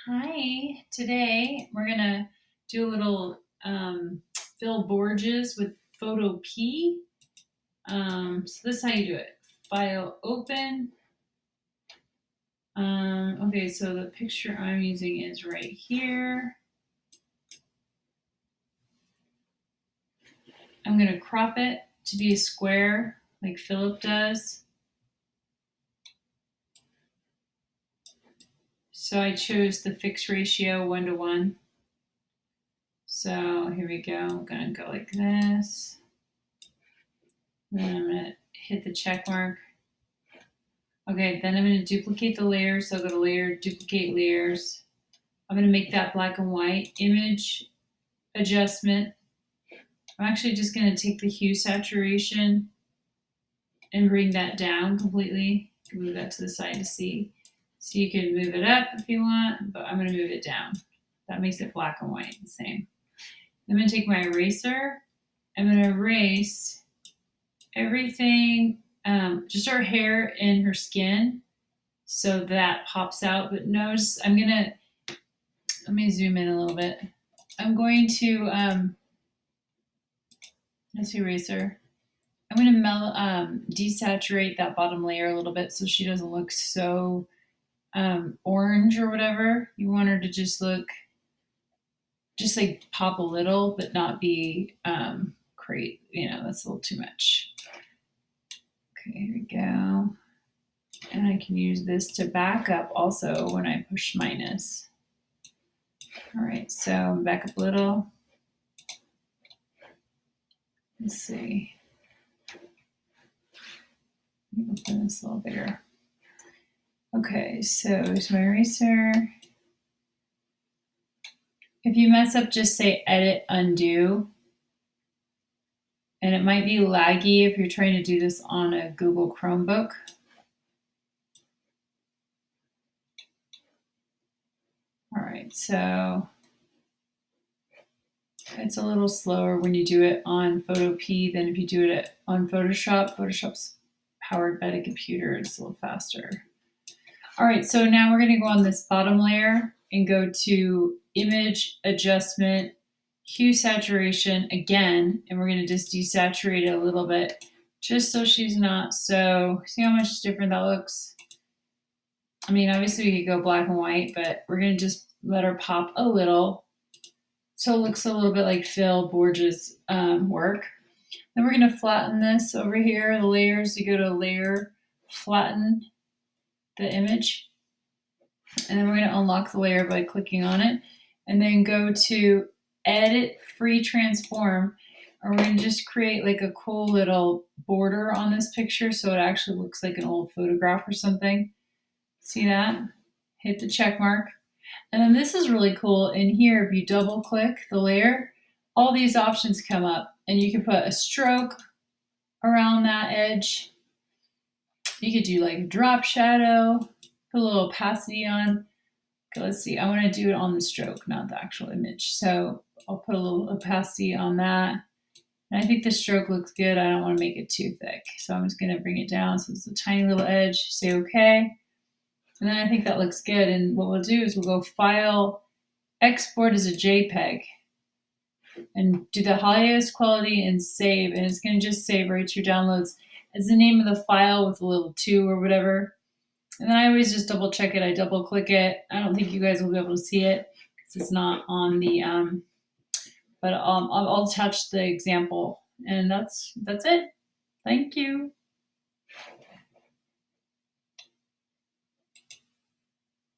Hi, today we're gonna do a little Phil Borges with Photopea. So this is how you do it. File open. Okay, so the picture I'm using is right here. I'm gonna crop it to be a square like Philip does. So I chose the fixed ratio 1:1. So here we go. I'm gonna go like this. Then I'm gonna hit the check mark. Okay, then I'm going to duplicate the layers. So I'll go to layer, duplicate layers. I'm going to make that black and white. Image adjustment. I'm actually just going to take the hue saturation and bring that down completely. Move that to the side to see. So you can move it up if you want, but I'm going to move it down. That makes it black and white the same. I'm going to take my eraser. I'm going to erase everything, just her hair and her skin. So that pops out, but notice let me zoom in a little bit. I'm going to, let's eraser. I'm going to desaturate that bottom layer a little bit so she doesn't look so orange or whatever. You want her to just look, just like pop a little, but not be great. That's a little too much. Okay, here we go. And I can use this to back up also when I push minus. All right, so back up a little. Let's see. Open this a little bigger. Okay, so here's my eraser. If you mess up, just say edit, undo. And it might be laggy if you're trying to do this on a Google Chromebook. All right, so it's a little slower when you do it on Photopea than if you do it on Photoshop. Photoshop's powered by the computer, it's a little faster. All right, so now we're gonna go on this bottom layer and go to image adjustment, hue saturation again, and we're gonna just desaturate it a little bit just so she's not so, see how much different that looks? I mean, obviously we could go black and white, but we're gonna just let her pop a little so it looks a little bit like Phil Borges' work. Then we're gonna flatten this over here, the layers. You go to layer, flatten the image. And then we're going to unlock the layer by clicking on it. And then go to edit free transform. Or we're going to just create like a cool little border on this picture so it actually looks like an old photograph or something. See that? Hit the check mark. And then this is really cool. In here, if you double click the layer, all these options come up. And you can put a stroke around that edge. You could do like a drop shadow, put a little opacity on. Okay, let's see. I want to do it on the stroke, not the actual image. So I'll put a little opacity on that. And I think the stroke looks good. I don't want to make it too thick. So I'm just going to bring it down so it's a tiny little edge. Say okay. And then I think that looks good. And what we'll do is we'll go File, Export as a JPEG. And do the highest quality and save. And it's going to just save right to your downloads. It's the name of the file with a little 2 or whatever. And then I always just double check it. I double click it. I don't think you guys will be able to see it because it's not on the, but I'll attach the example. And that's it. Thank you.